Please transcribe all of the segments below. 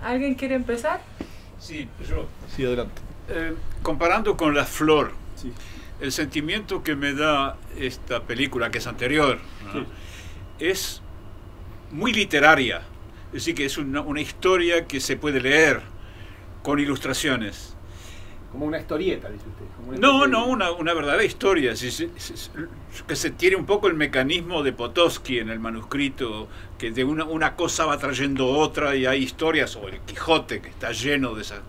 ¿Alguien quiere empezar? Sí, yo. Sí, adelante. Comparando con La Flor, Sí. el sentimiento que me da esta película, que es anterior, ¿no? Sí. Es muy literaria. Es decir, que es una historia que se puede leer con ilustraciones. Como una historieta, dice usted. Como una No, especie no, de- una verdadera historia. Que se tiene un poco el mecanismo de Potosky en el manuscrito, que de una cosa va trayendo otra, y hay historias, o el Quijote, que está lleno de esas.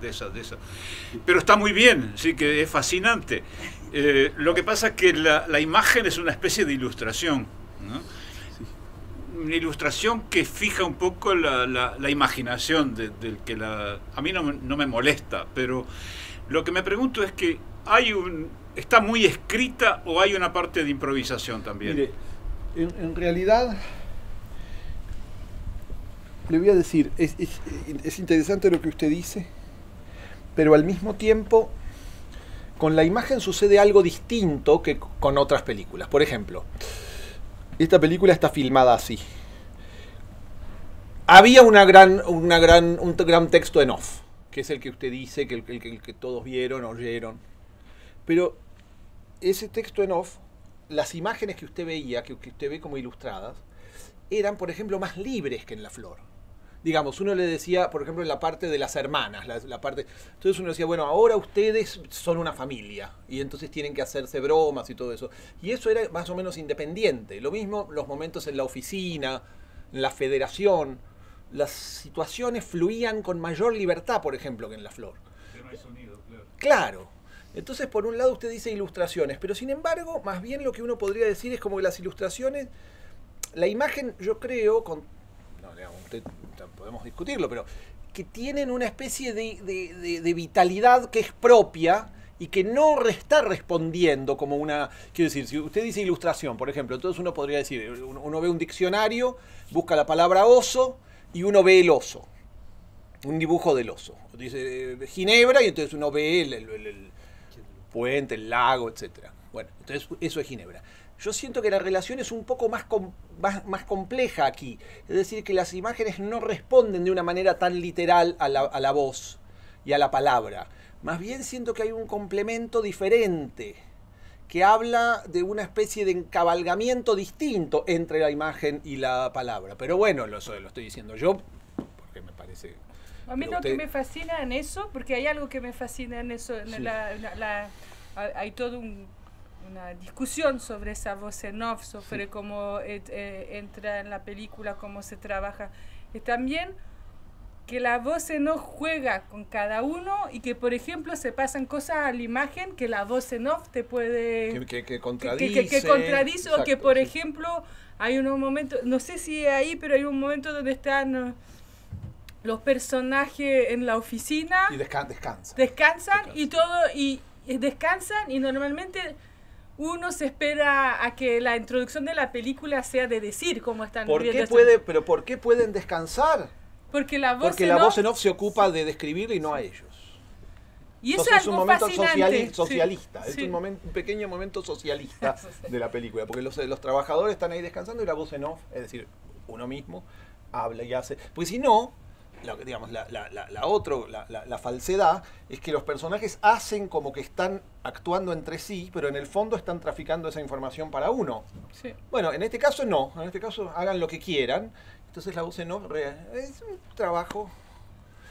Pero está muy bien, sí, que es fascinante. Lo que pasa es que la imagen es una especie de ilustración, ¿no? Una ilustración que fija un poco la imaginación del que a mí no me molesta, pero lo que me pregunto es que ¿está muy escrita o hay una parte de improvisación también? Mire, en realidad, le voy a decir, es interesante lo que usted dice, pero al mismo tiempo, con la imagen sucede algo distinto que con otras películas. Por ejemplo, esta película está filmada así. Había un gran texto en off, que es el que usted dice, que el que todos vieron, oyeron. Pero ese texto en off, las imágenes que usted veía, que usted ve como ilustradas, eran, por ejemplo, más libres que en La Flor. Digamos, uno le decía, por ejemplo, en la parte de las hermanas, entonces uno decía, bueno, ahora ustedes son una familia, y entonces tienen que hacerse bromas y todo eso. Y eso era más o menos independiente. Lo mismo los momentos en la oficina, en la federación, las situaciones fluían con mayor libertad, por ejemplo, que en La Flor. Que no hay sonido, claro. Claro. Entonces, por un lado usted dice ilustraciones, pero sin embargo, más bien lo que uno podría decir es como que las ilustraciones, la imagen, yo creo, no, digamos, podemos discutirlo, pero que tienen una especie de vitalidad que es propia y que no está respondiendo como una... Quiero decir, si usted dice ilustración, por ejemplo, entonces uno podría decir, uno ve un diccionario, busca la palabra oso y uno ve el oso, un dibujo del oso. Dice Ginebra y entonces uno ve el puente, el lago, etc. Bueno, entonces eso es Ginebra. Yo siento que la relación es un poco más compleja aquí. Es decir, que las imágenes no responden de una manera tan literal a la voz y a la palabra. Más bien siento que hay un complemento diferente, que habla de una especie de encabalgamiento distinto entre la imagen y la palabra. Pero bueno, lo estoy diciendo yo, porque me parece... A mí Pero lo que me fascina en eso, porque hay algo que me fascina en eso, Sí. hay toda una discusión sobre esa voz en off, sobre Sí. cómo entra en la película, cómo se trabaja. Y también que la voz en off juega con cada uno y que, por ejemplo, se pasan cosas a la imagen que la voz en off te puede... Que contradice. que contradice, o que, Exacto, por sí. ejemplo, hay unos momentos, no sé si es ahí, pero hay un momento donde están... los personajes en la oficina Y descansan. Descansan y normalmente uno se espera a que la introducción de la película sea de decir cómo están viviendo. ¿Pero por qué pueden descansar? Porque la voz Porque la voz en off se ocupa de describir y no a ellos. y eso Entonces es algo fascinante. socialista. Sí, Es sí. un pequeño momento socialista de la película. Porque los trabajadores están ahí descansando y la voz en off, es decir, uno mismo, habla y hace. Porque si no, digamos, la falsedad es que los personajes hacen como que están actuando entre sí, pero en el fondo están traficando esa información para uno. Sí. Bueno, en este caso no. En este caso hagan lo que quieran. Entonces la voz en off es un trabajo...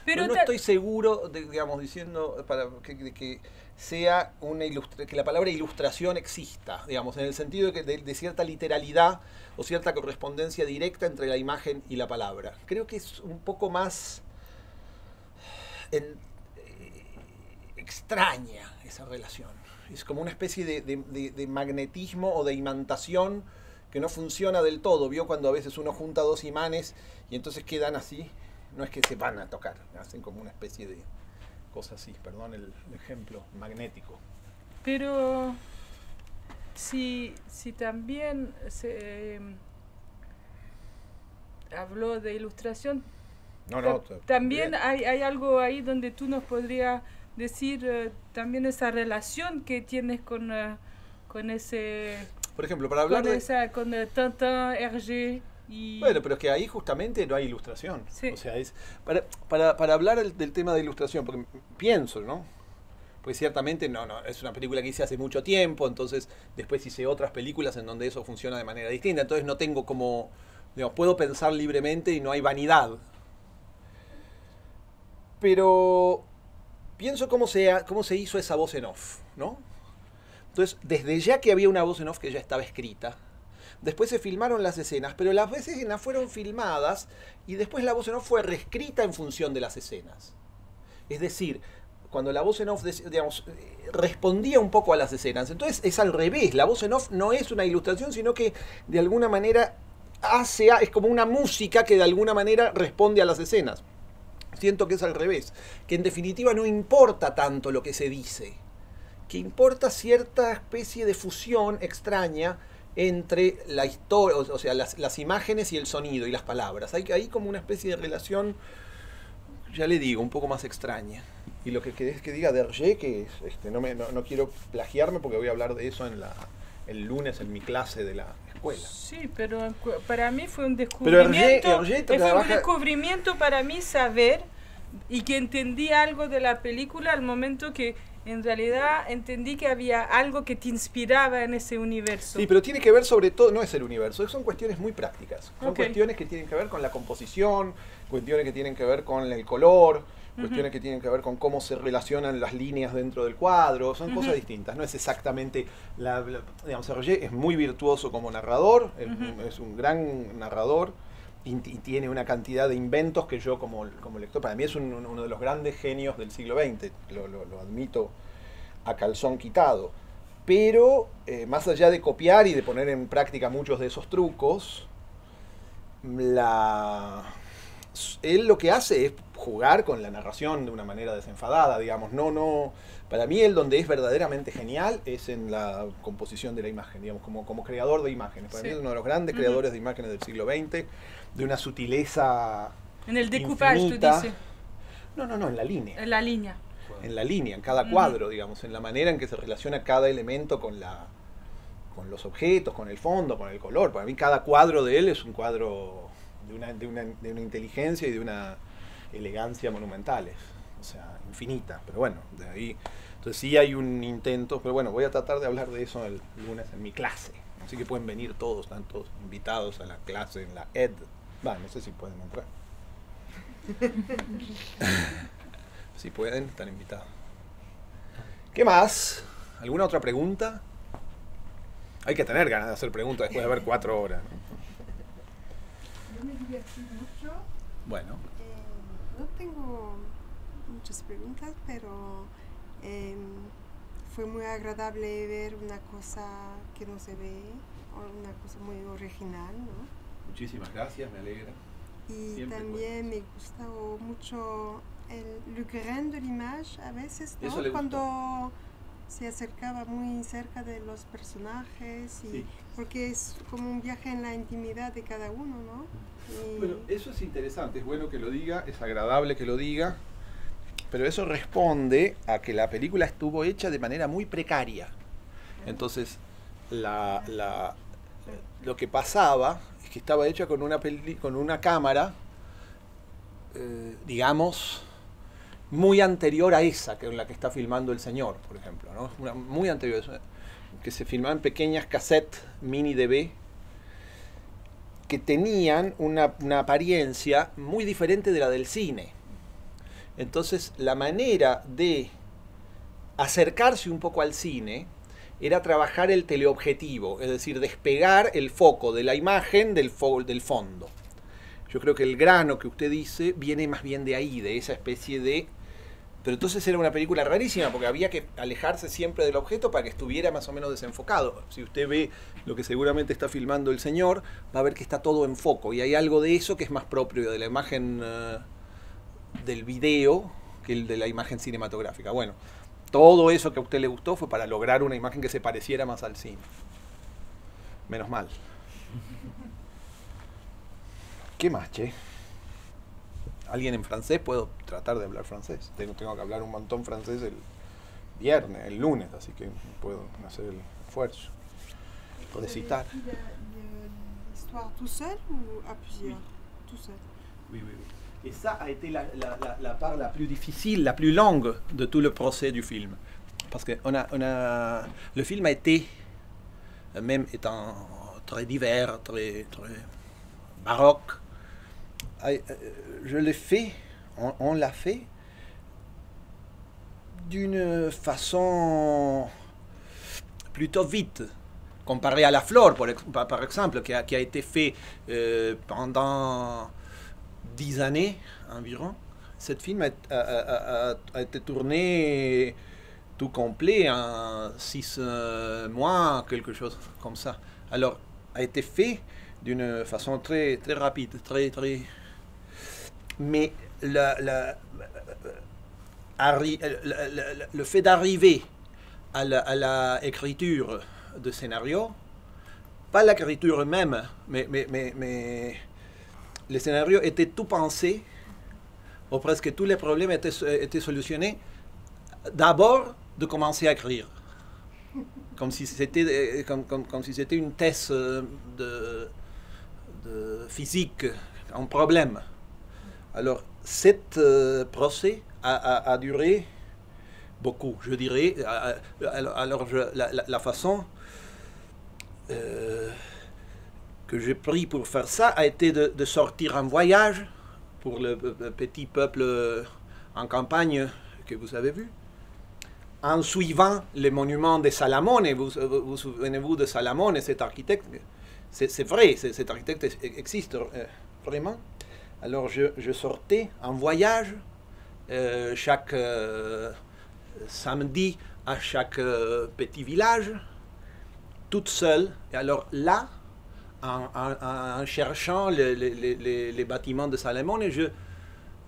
Pero no estoy seguro, digamos, diciendo de que sea que la palabra ilustración exista, digamos, en el sentido de cierta literalidad o cierta correspondencia directa entre la imagen y la palabra. Creo que es un poco más extraña esa relación. Es como una especie de magnetismo o de imantación que no funciona del todo. ¿Vio cuando a veces uno junta dos imanes y entonces quedan así? No es que se van a tocar, hacen como una especie de cosa así, perdón el ejemplo, magnético. Pero si también se habló de ilustración, también hay algo ahí donde tú nos podrías decir también esa relación que tienes con ese... Por ejemplo, para hablar con Tintin, Hergé... Y Bueno, pero es que ahí justamente no hay ilustración. Sí. O sea, es para hablar del tema de ilustración, porque pienso, ¿no? Pues ciertamente no, es una película que hice hace mucho tiempo, entonces después hice otras películas en donde eso funciona de manera distinta, entonces no tengo como, digamos, puedo pensar libremente y no hay vanidad. Pero pienso cómo se hizo esa voz en off, ¿no? Entonces, desde ya que había una voz en off que ya estaba escrita, después se filmaron las escenas, pero las escenas fueron filmadas y después la voz en off fue reescrita en función de las escenas. Es decir, cuando la voz en off, digamos, respondía un poco a las escenas. Entonces es al revés, la voz en off no es una ilustración, sino que de alguna manera es como una música que de alguna manera responde a las escenas. Siento que es al revés, que en definitiva no importa tanto lo que se dice, que importa cierta especie de fusión extraña entre la historia, o sea, las imágenes y el sonido y las palabras. Hay como una especie de relación, ya le digo, un poco más extraña. Y lo que querés que diga Hergé, que no quiero plagiarme porque voy a hablar de eso el lunes en mi clase de la escuela. Sí, pero para mí fue un descubrimiento. Hergé fue un descubrimiento para mí saber y que entendí algo de la película al momento que en realidad entendí que había algo que te inspiraba en ese universo. Sí, pero tiene que ver sobre todo, no es el universo, son cuestiones muy prácticas. Son Okay. cuestiones que tienen que ver con la composición, cuestiones que tienen que ver con el color, cuestiones que tienen que ver con cómo se relacionan las líneas dentro del cuadro, son cosas distintas, no es exactamente, digamos, Hergé es muy virtuoso como narrador, es un gran narrador y tiene una cantidad de inventos que yo como lector, para mí es uno de los grandes genios del siglo XX, lo admito a calzón quitado, pero más allá de copiar y de poner en práctica muchos de esos trucos, él lo que hace es jugar con la narración de una manera desenfadada, digamos. Para mí él donde es verdaderamente genial es en la composición de la imagen, digamos, como creador de imágenes. Para mí es uno de los grandes creadores de imágenes del siglo XX, de una sutileza En el decoupage, infinita. tú dices. No, en la línea. En la línea. En la línea, en cada cuadro, digamos, en la manera en que se relaciona cada elemento con los objetos, con el fondo, con el color. Para mí cada cuadro de él es un cuadro de una inteligencia y de una elegancia monumentales, o sea, infinita, pero bueno, de ahí, entonces sí hay un intento, pero bueno, voy a tratar de hablar de eso el lunes en mi clase, así que pueden venir todos, están todos invitados a la clase en la ED, no sé si pueden entrar. Si pueden, están invitados. ¿Qué más? ¿Alguna otra pregunta? Hay que tener ganas de hacer preguntas después de ver 4 horas, ¿no? Yo me divertí mucho. Bueno. No tengo muchas preguntas, pero fue muy agradable ver una cosa que no se ve, o una cosa muy original, ¿no? Muchísimas gracias, me alegra. Y Siempre también me gustó mucho le grain de l'image a veces, ¿no? Eso le gustó. Cuando se acercaba muy cerca de los personajes, y Sí. porque es como un viaje en la intimidad de cada uno, ¿no? Y Bueno, eso es interesante, es bueno que lo diga, es agradable que lo diga, pero eso responde a que la película estuvo hecha de manera muy precaria. Entonces, lo que pasaba es que estaba hecha con una cámara, digamos, muy anterior a esa, que es la que está filmando el señor, por ejemplo, ¿no? Muy anterior, que se filmaba en pequeñas cassettes mini DV, que tenían una apariencia muy diferente de la del cine. Entonces, la manera de acercarse un poco al cine era trabajar el teleobjetivo, es decir, despegar el foco de la imagen del fondo. Yo creo que el grano que usted dice viene más bien de ahí, de esa especie de... Pero entonces era una película rarísima, porque había que alejarse siempre del objeto para que estuviera más o menos desenfocado. Si usted ve lo que seguramente está filmando el señor, va a ver que está todo en foco, y hay algo de eso que es más propio de la imagen del video que el de la imagen cinematográfica. Bueno, todo eso que a usted le gustó fue para lograr una imagen que se pareciera más al cine. Menos mal. ¿Qué más, che? ¿Alguien en francés? Puedo tratar de hablar francés. Tengo que hablar un montón francés el viernes, el lunes, así que puedo hacer el esfuerzo. Puedo citar. l'histoire tout seul ou à plusieurs? Tout seul. Oui, oui, oui. Et ça a été la part la plus difficile, la plus longue de tout le procès du film. Parce que le film a été, même étant très divers, très baroque, je l'ai fait, on l'a fait d'une façon plutôt vite, comparé à La Flore, par exemple, qui a été fait pendant 10 années environ. Cette film a été tourné tout complet en 6 mois, quelque chose comme ça. Alors, a été fait d'une façon très, très rapide, très... Mais le fait d'arriver à la écriture de scénario, pas l'écriture même, mais le scénario était tout pensé, ou presque tous les problèmes étaient solutionnés, d'abord de commencer à écrire. Comme si c'était une thèse de physique, un problème. Alors, cet procès a duré beaucoup, je dirais. Alors, la façon que j'ai pris pour faire ça a été de sortir en voyage pour le petit peuple en campagne que vous avez vu, en suivant les monuments de Salamone. Vous souvenez-vous de Salamone, cet architecte? C'est vrai, cet architecte existe vraiment. Alors je sortais en voyage chaque samedi à chaque petit village, toute seule. Et alors là, en cherchant les bâtiments de Salamone,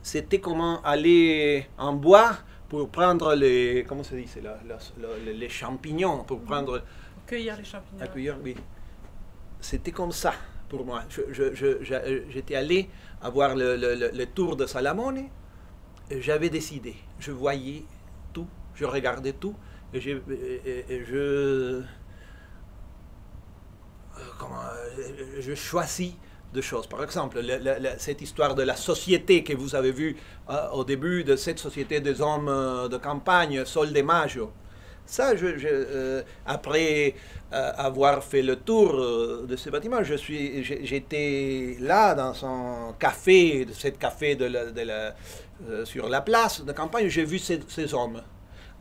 c'était comment aller en bois pour prendre les, comment se dit, c'est les champignons, pour prendre... Cueillir les champignons. Accueillir, oui. C'était comme ça pour moi. J'étais allé à voir le tour de Salamone, et j'avais décidé. Je voyais tout, je regardais tout, et je choisis de choses. Par exemple, cette histoire de la société que vous avez vue au début, de cette société des hommes de campagne, Sol de Maggio. Ça, après avoir fait le tour de ce bâtiment, j'étais là dans un café, sur la place de campagne, j'ai vu ces hommes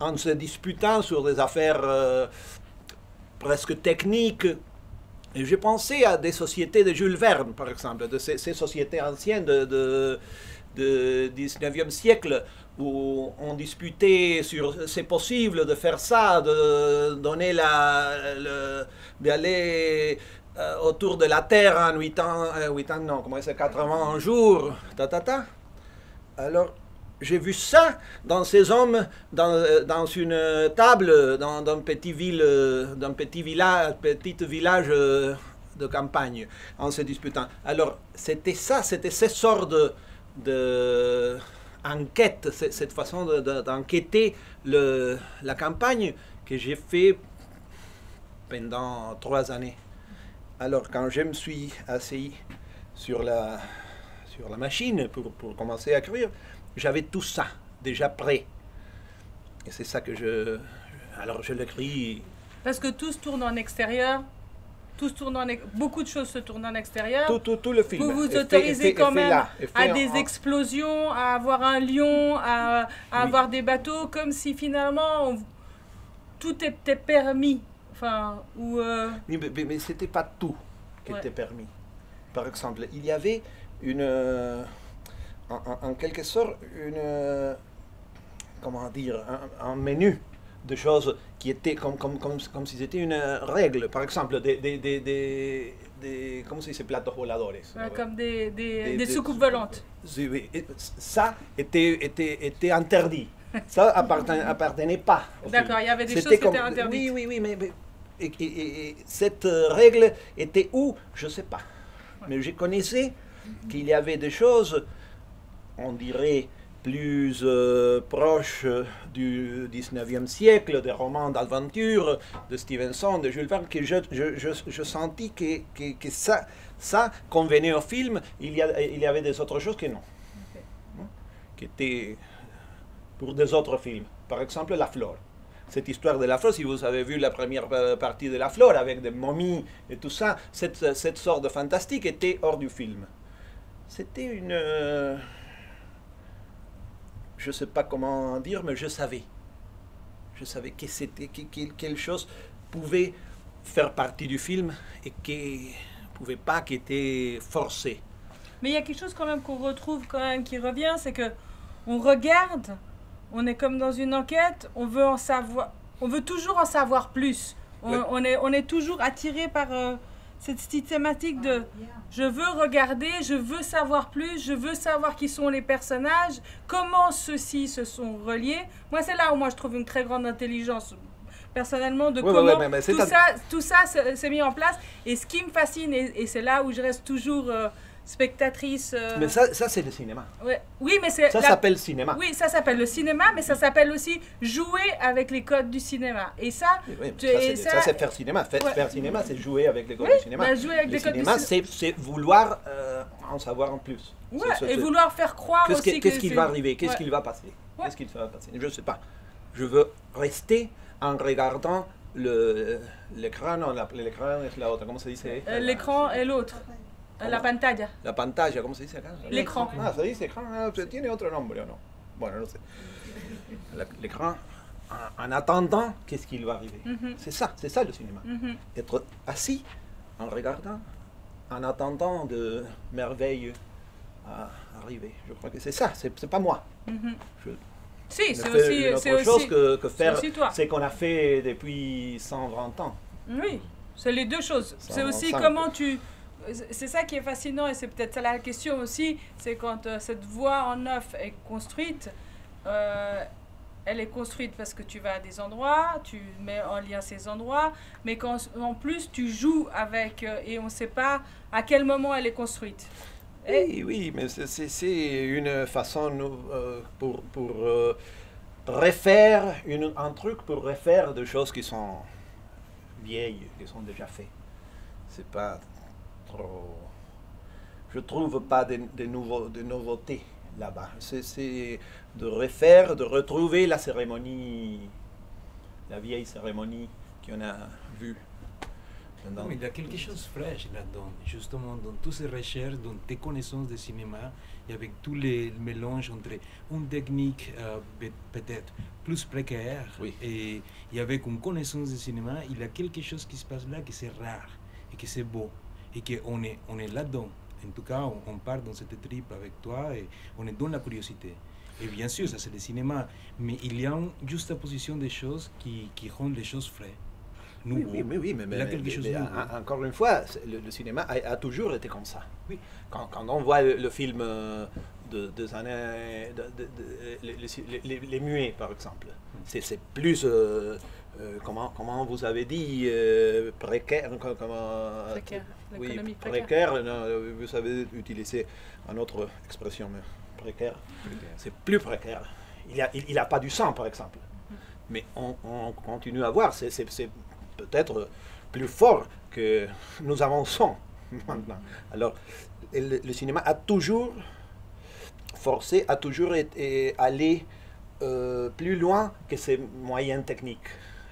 en se disputant sur des affaires presque techniques. Et j'ai pensé à des sociétés de Jules Verne, par exemple, de ces sociétés anciennes de 19e siècle, où on disputait sur c'est possible de faire ça, de donner d'aller autour de la Terre en 8 ans, non, comment c'est, 80 jours, Alors, j'ai vu ça dans ces hommes, dans une table, dans un petit village de campagne, en se disputant. Alors, c'était ce sort de enquête, cette façon d'enquêter la campagne que j'ai fait pendant 3 années. Alors, quand je me suis assis sur la machine pour commencer à écrire, j'avais tout ça déjà prêt. Et c'est ça que alors je l'écris. Parce que tout se tourne en extérieur, beaucoup de choses se tournent en extérieur. Tout le film. Vous vous autorisez quand même à des explosions, à avoir un lion, à avoir des bateaux, comme si finalement tout était permis. Enfin, mais c'était pas tout qui était permis. Par exemple, il y avait en quelque sorte comment dire, un menu de choses qui étaient comme si c'était une règle. Par exemple, comment se dit, platos voladores. Comme des soucoupes volantes. Oui, ça était interdit. Ça appartenait pas. D'accord, il y avait des choses qui étaient interdites. Oui, mais et cette règle était où? Je ne sais pas. Mais je connaissais qu'il y avait des choses, on dirait, plus proche du 19e siècle, des romans d'aventure de Stevenson, de Jules Verne, que je sentis que ça convenait au film. Il y avait des autres choses que non. Qui étaient pour des autres films. Par exemple, La Flore. Cette histoire de La Flore, si vous avez vu la première partie de La Flore, avec des momies et tout ça, cette sorte de fantastique était hors du film. C'était une... je ne sais pas comment dire, mais je savais. Je savais que c'était quelque chose pouvait faire partie du film et qui ne pouvait pas, qui était forcé. Mais il y a quelque chose quand même qu'on retrouve quand même qui revient, c'est que on regarde, on est comme dans une enquête, on veut en savoir, on veut toujours en savoir plus. On est toujours attiré par cette thématique de je veux regarder, je veux savoir plus, je veux savoir qui sont les personnages, comment ceux-ci se sont reliés. Moi, c'est là où moi je trouve une très grande intelligence personnellement de comment tout ça s'est mis en place. Et ce qui me fascine, et c'est là où je reste toujours spectatrice. Mais ça c'est le cinéma. Ouais. Oui, mais c'est ça s'appelle cinéma. Oui, ça s'appelle le cinéma, mais ça s'appelle aussi jouer avec les codes du cinéma. Et ça, ça c'est faire cinéma. Faire cinéma, c'est jouer avec les codes du cinéma. Bah, jouer avec le cinéma, c'est vouloir en savoir en plus. Ouais, et vouloir faire croire aussi qu'est-ce qui va arriver, qu'est-ce qui va passer. Qu'est-ce qui va passer. Je ne sais pas. Je veux rester en regardant l'écran, non, l'écran est la autre, comment ça dit? L'écran est l'autre. La pantalla. La pantalla, ¿cómo se dice acá? L'écran. Ah, se dice écran, tiene otro nombre o no. Bueno, no sé. L'écran, en attendant, qu'est-ce qu'il va arriver? C'est ça le cinéma. Être assis en regardant, en attendant de merveilles à arriver. Je crois que c'est ça, c'est pas moi. Si, c'est aussi autre chose que faire ce qu'on a fait depuis 120 ans. Oui, c'est les deux choses. C'est aussi comment tu... C'est ça qui est fascinant et c'est peut-être ça la question aussi, c'est quand cette voix en off est construite, elle est construite parce que tu vas à des endroits, tu mets en lien ces endroits, mais quand en plus tu joues avec et on ne sait pas à quel moment elle est construite. Oui, mais c'est une façon pour refaire un truc, pour refaire des choses qui sont vieilles, qui sont déjà faites. C'est pas trop... Je trouve pas de nouveautés là-bas. C'est de refaire, de retrouver la cérémonie, la vieille cérémonie qu'on a vue. Oui, il y a quelque chose de fraîche là-dedans, justement, dans toutes ces recherches, dans tes connaissances de cinéma, et avec tous les mélanges entre une technique peut-être plus précaire, et avec une connaissance de cinéma, il y a quelque chose qui se passe là qui c'est rare, et que c'est beau, et qu'on est là-dedans. En tout cas, on part dans cette trip avec toi, et on est dans la curiosité. Et bien sûr, ça c'est le cinéma, mais il y a une juxtaposition des choses qui rendent les choses fraîches. Oui, mais encore une fois, le cinéma a toujours été comme ça. Oui. Quand on voit le film des années, les muets par exemple, c'est plus, comment vous avez dit, précaire. Précaire, l'économie précaire. Non, vous avez utilisé une autre expression, mais précaire. C'est plus précaire. Il n'a pas du sang par exemple. Mais on continue à voir, c'est peut-être plus fort que nous avançons maintenant. Alors, le cinéma a toujours forcé, a toujours allé plus loin que ses moyens techniques.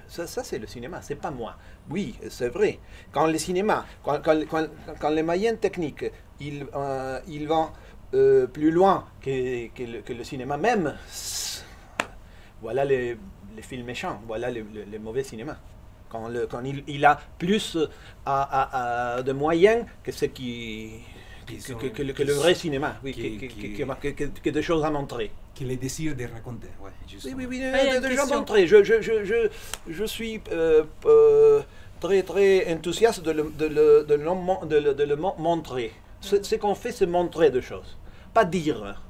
Ça c'est le cinéma, c'est pas moi. Oui, c'est vrai. Quand le cinéma, quand les moyens techniques, ils vont plus loin que le cinéma même, voilà les films méchants, voilà les mauvais cinémas. Quand il a plus de moyens que ce que le vrai cinéma, que des choses à montrer. Que le désir de raconter, oui, des choses à montrer. Je suis très très enthousiaste de le montrer. Ce qu'on fait, c'est montrer des choses, pas dire.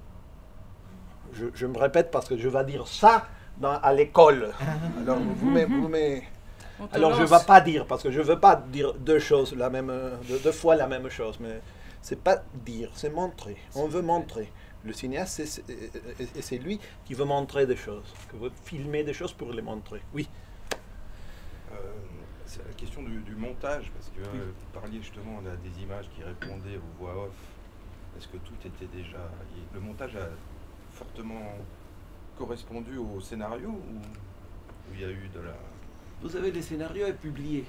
Je me répète parce que je vais dire ça à l'école. Alors alors je ne vais pas dire, parce que je ne veux pas dire deux fois la même chose, mais c'est pas dire, c'est montrer. On veut montrer. Le cinéaste, c'est lui qui veut montrer des choses, qui veut filmer des choses pour les montrer. Oui. C'est la question du montage, parce que vous parliez justement des images qui répondaient aux voix off. Est-ce que tout était déjà... Le montage a fortement correspondu au scénario ou il y a eu de la... Vous savez, le scénario est publié.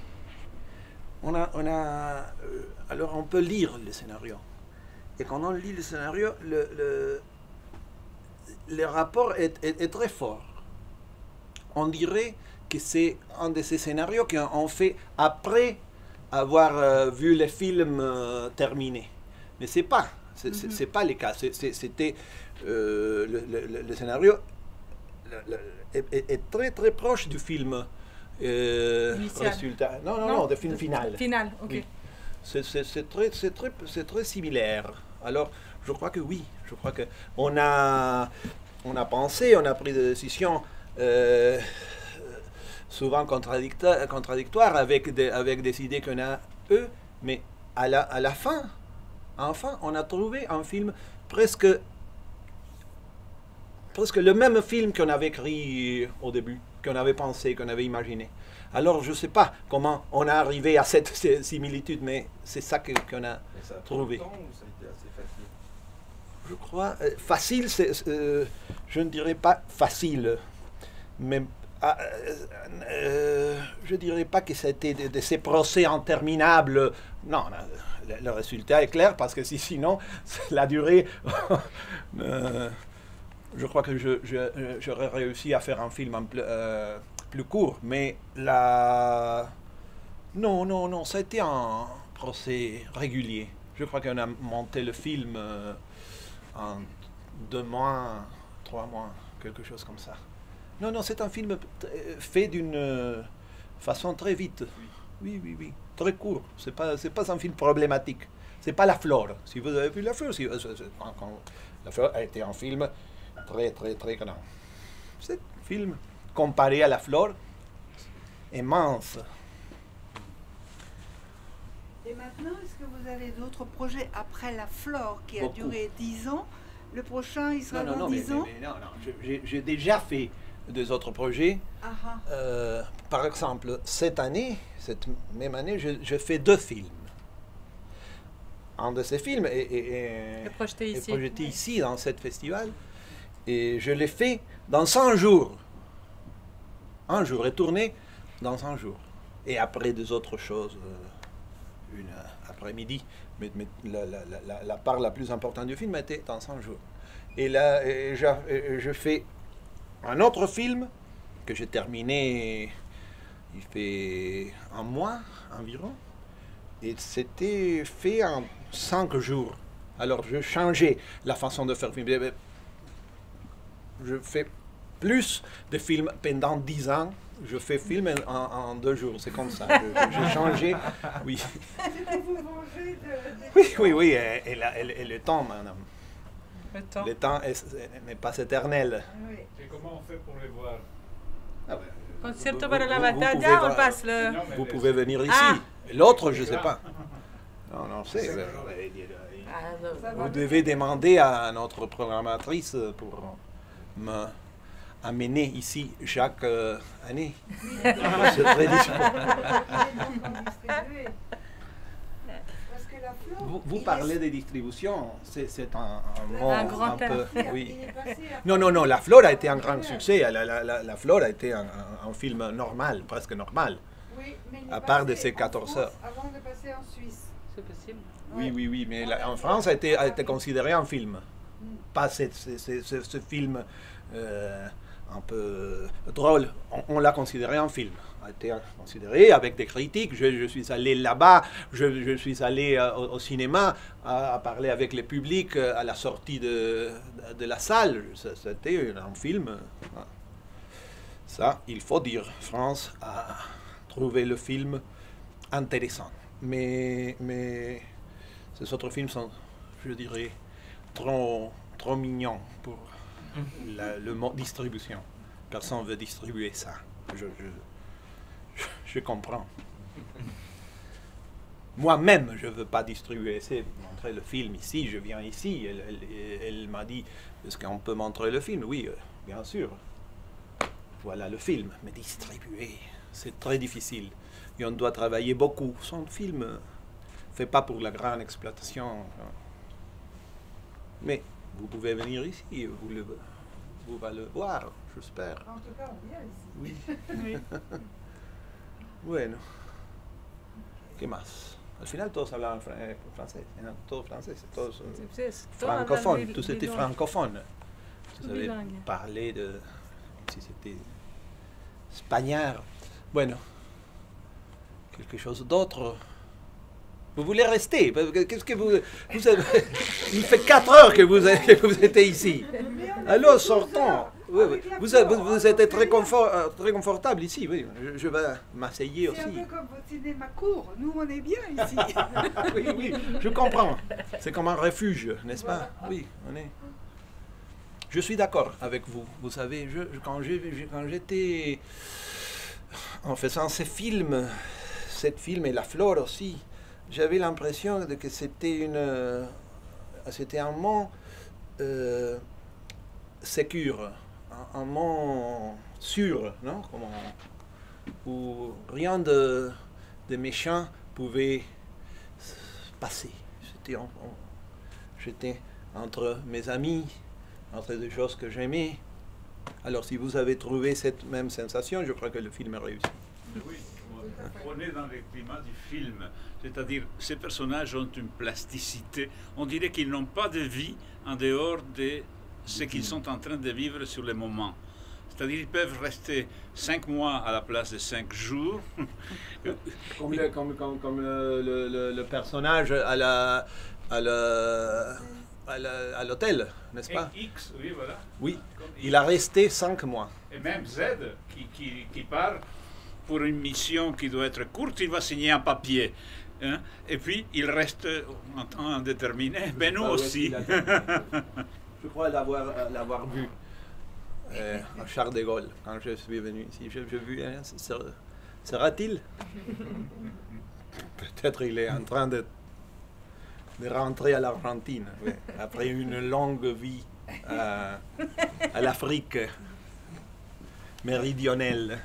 Alors on peut lire le scénario. Et quand on lit le scénario, le rapport est très fort. On dirait que c'est un de ces scénarios qu'on fait après avoir vu le film terminé. Mais c'est pas le cas. C'était le scénario est très très proche du film résultat. Non, du film final. Final, ok. Oui. C'est très similaire. Alors, je crois que oui. Je crois que on a pensé, on a pris des décisions souvent contradictoires avec des idées qu'on a eux, mais à la fin, enfin, on a trouvé un film presque le même film qu'on avait écrit au début, qu'on avait pensé, qu'on avait imaginé. Alors, je ne sais pas comment on est arrivé à cette similitude, mais c'est ça qu'on a trouvé. Ça a pris longtemps ou ça a été assez facile? Je crois, facile, je ne dirais pas facile, mais je ne dirais pas que c'était de ces procès interminables. Non, le résultat est clair, parce que sinon, la durée... je crois que j'aurais réussi à faire un film plus court, mais non, ça a été un procès régulier. Je crois qu'on a monté le film en 2 mois, 3 mois, quelque chose comme ça. Non, c'est un film fait d'une façon très vite. Oui, très court. C'est pas un film problématique. C'est pas La Flore. Si vous avez vu La Flore, La Flore a été un film très, très, très grand. C'est un film, comparé à La Flore, immense. Et maintenant, est-ce que vous avez d'autres projets après La Flore qui a duré 10 ans? Le prochain, il sera dans 10 ans? Non, j'ai déjà fait des autres projets. Par exemple, cette même année, je fais 2 films. Un de ces films est projeté ici, dans ce festival. Et je l'ai fait dans 100 jours. Un jour, est tourné dans 100 jours. Et après, des autres choses, une après-midi. Mais la part la plus importante du film était dans 100 jours. Et là, je fais un autre film que j'ai terminé, il fait 1 mois environ. Et c'était fait en 5 jours. Alors, je changeais la façon de faire le film. Je fais plus de films pendant 10 ans. Je fais film en 2 jours. C'est comme ça. J'ai changé. Oui. Oui. Et le temps, madame. Le temps n'est pas éternel. Et comment on fait pour les voir? Concierto para la batalla, on passe le... Vous pouvez venir ici. L'autre, je ne sais pas. Non, c'est... Vous devez demander à notre programmatrice pour me amener ici chaque année. C'est très difficile. Vous parlez de distribution, c'est un mot un peu... Oui. Non, La Flore a été un grand succès. La Flore a été un film normal, presque normal. Oui, mais à part de ces 14 heures. Avant de passer en Suisse. C'est possible. Oui, mais en France, a été considéré un film. Pas ce film un peu drôle. On l'a considéré un film. A été considéré avec des critiques. Je suis allé là-bas, je suis allé au cinéma à parler avec le public à la sortie de la salle. C'était un film. Ça, il faut dire. France a trouvé le film intéressant. Mais ces autres films sont, je dirais, trop mignons pour le mot distribution. Personne ne veut distribuer ça. Je comprends. moi-même, je ne veux pas distribuer, c'est montrer le film ici, je viens ici. Elle m'a dit, est-ce qu'on peut montrer le film? Oui, bien sûr. Voilà le film, mais distribuer, c'est très difficile. Et on doit travailler beaucoup. Son film fait pas pour la grande exploitation. Mais vous pouvez venir ici, vous allez le voir, j'espère. En tout cas, on vient ici. Oui. Oui. Bueno. ¿Qué más? Al final todos hablaban francés, eran todos franceses, todos francophones, tous étaient francophones. Vous avez parlé de, comme si c'était espagnol. Bueno, quelque chose d'autre. Vous voulez rester? Qu'est-ce que vous avez, il fait 4 heures que vous êtes ici. Alors sortons. Oui. Vous êtes très confortable ici. Oui. Je vais m'asseyer aussi. C'est un peu comme votre cinéma court. Nous, on est bien ici. Oui, je comprends. C'est comme un refuge, n'est-ce pas? Oui, on est. Je suis d'accord avec vous. Vous savez, quand j'étais en faisant ces films, cette film et La Flore aussi, j'avais l'impression que c'était un monde sécure, un monde sûr, non? Où rien de méchant pouvait passer. J'étais entre mes amis, entre des choses que j'aimais. Alors si vous avez trouvé cette même sensation, je crois que le film est réussi. Oui, on est dans le climat du film, c'est-à-dire ces personnages ont une plasticité, on dirait qu'ils n'ont pas de vie en dehors de ce qu'ils sont en train de vivre sur le moment. C'est-à-dire qu'ils peuvent rester 5 mois à la place de 5 jours. Comme le personnage à l'hôtel, n'est-ce pas? X, oui, voilà. Oui, il a resté 5 mois. Et même Z, qui part pour une mission qui doit être courte, il va signer un papier. Hein? Et puis, il reste en temps indéterminé. Ben nous aussi. Je crois l'avoir vu à Charles de Gaulle, quand je suis venu ici. J'ai vu, hein, sera-t-il? Peut-être il est en train de rentrer à l'Argentine, oui, après une longue vie à l'Afrique méridionale.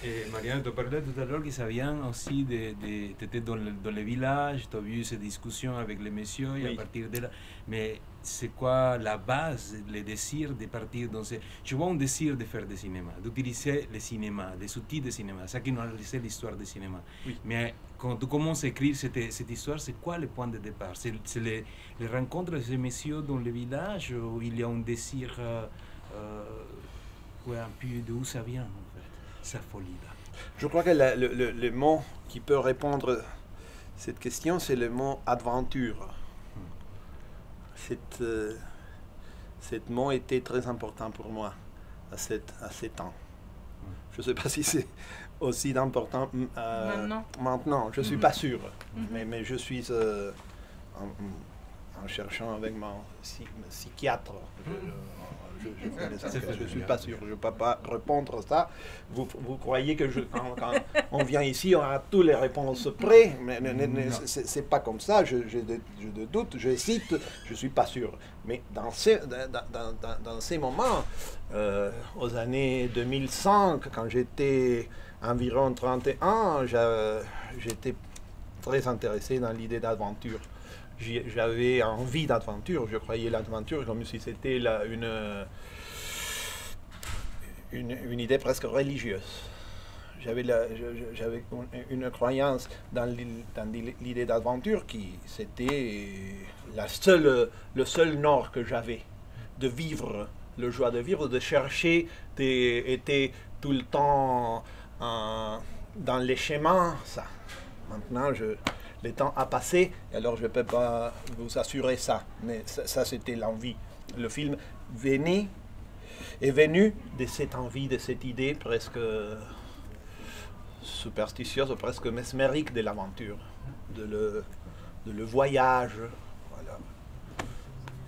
Et Marianne, tu parlais tout à l'heure que ça vient aussi tu étais dans le village, tu as vu ces discussions avec les messieurs, et oui. À partir de là. Mais c'est quoi la base, le désir de partir dans ces. Je vois un désir de faire du cinéma, d'utiliser le cinéma, des outils de cinéma, ça qui nous a laissé l'histoire du cinéma. Oui. Mais quand tu commences à écrire cette histoire, c'est quoi le point de départ? C'est les rencontres de ces messieurs dans le village, ou il y a un désir, un peu d'où ça vient en fait? Sa folie là. Je crois que le mot qui peut répondre à cette question, c'est le mot aventure. Cet mot était très important pour moi à 7 ans. Je ne sais pas si c'est aussi important maintenant. Je ne suis pas sûr, mais je suis en cherchant avec mon psychiatre. Je ne suis pas sûr, je ne peux pas répondre à ça. Vous croyez que quand on vient ici, on a toutes les réponses prêtes, mais c'est pas comme ça. Je doute, je cite, je ne suis pas sûr. Mais dans ces moments, aux années 2005, quand j'étais environ 31, j'étais très intéressé dans l'idée d'aventure. J'avais envie d'aventure, je croyais l'aventure comme si c'était une idée presque religieuse. J'avais une croyance dans l'idée d'aventure qui c'était le seul nord que j'avais, de vivre, le joie de vivre, de chercher, d'être tout le temps dans les chemins, ça. Maintenant, le temps a passé, alors je ne peux pas vous assurer ça. Mais ça c'était l'envie. Le film est venu de cette envie, de cette idée presque superstitieuse, presque mesmérique de l'aventure, de le voyage. Voilà.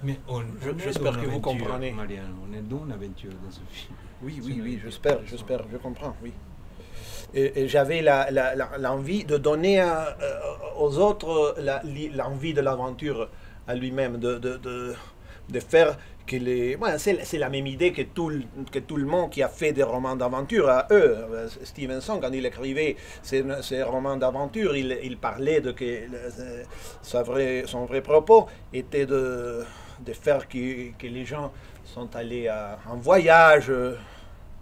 Mais j'espère que vous comprenez. Marianne, on est dans l'aventure dans ce film. Oui, j'espère, je comprends, oui. Et j'avais l'envie de donner aux autres l'envie de l'aventure à lui-même, de faire que les... Ouais, c'est la même idée que tout le monde qui a fait des romans d'aventure à eux. Stevenson, quand il écrivait ces romans d'aventure, il parlait de que son vrai propos était de faire que les gens sont allés en voyage,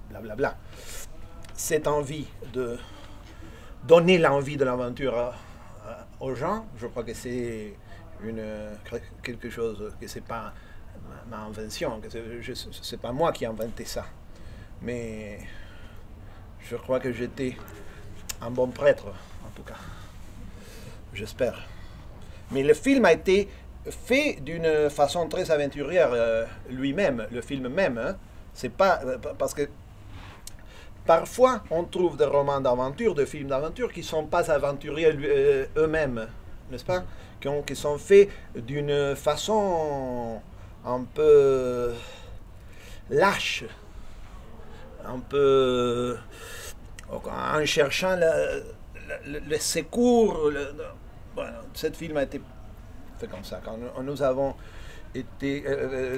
blablabla. Cette envie de donner l'envie de l'aventure aux gens, je crois que c'est quelque chose que c'est pas ma invention, que c'est pas moi qui ai inventé ça, mais je crois que j'étais un bon prêtre, en tout cas, j'espère. Mais le film a été fait d'une façon très aventurière lui-même, le film même, hein. C'est pas parce que parfois on trouve des romans d'aventure, des films d'aventure qui sont pas aventuriers eux-mêmes, n'est-ce pas, qui sont faits d'une façon un peu lâche, un peu en cherchant le secours. Bueno, ce film a été fait comme ça. Quand nous avons été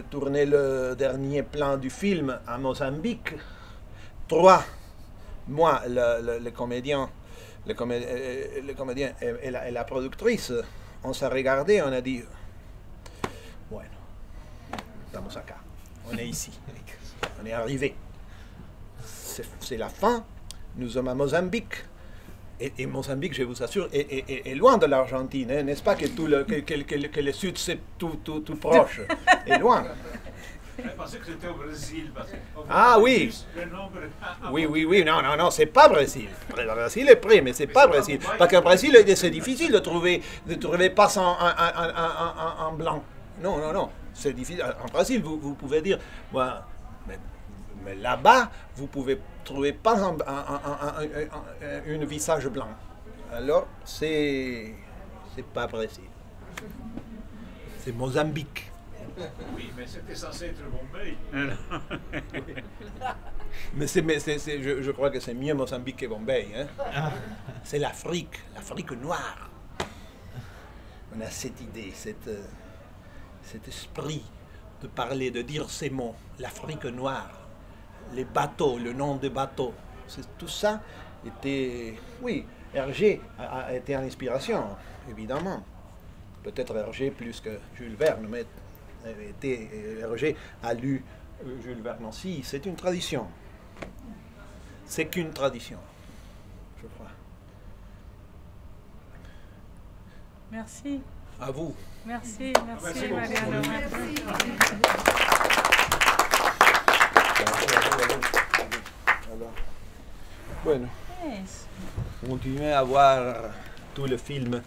tourné le dernier plan du film à Mozambique, 3, moi, le comédien et la productrice, on s'est regardé, on a dit, bueno, estamos acá, on est ici, on est arrivé. C'est la fin, nous sommes à Mozambique. Et Mozambique, je vous assure, est loin de l'Argentine, hein, n'est-ce pas que le sud, c'est tout proche, est loin. Je pensais que c'était au Brésil. Ah oui. Oui, non, c'est pas Brésil. Le Brésil est près, mais c'est pas Brésil. Parce qu'au Brésil, c'est difficile de trouver pas en blanc. Non, c'est difficile. En Brésil, vous pouvez dire, ouais, mais là-bas, vous pouvez trouver pas un visage blanc. Alors, c'est pas Brésil. C'est Mozambique. Oui, mais c'était censé être Bombay. Mais je crois que c'est mieux Mozambique que Bombay. Hein? C'est l'Afrique noire. On a cette idée, cet esprit de parler, de dire ces mots, l'Afrique noire. Les bateaux, le nom des bateaux, tout ça était... Oui, Hergé a été en inspiration, évidemment. Peut-être Hergé plus que Jules Verne, mais Hergé a lu Jules Verne aussi. C'est une tradition. C'est qu'une tradition, je crois. Merci. À vous. Merci Mariano. Bueno, continuez à voir tout le film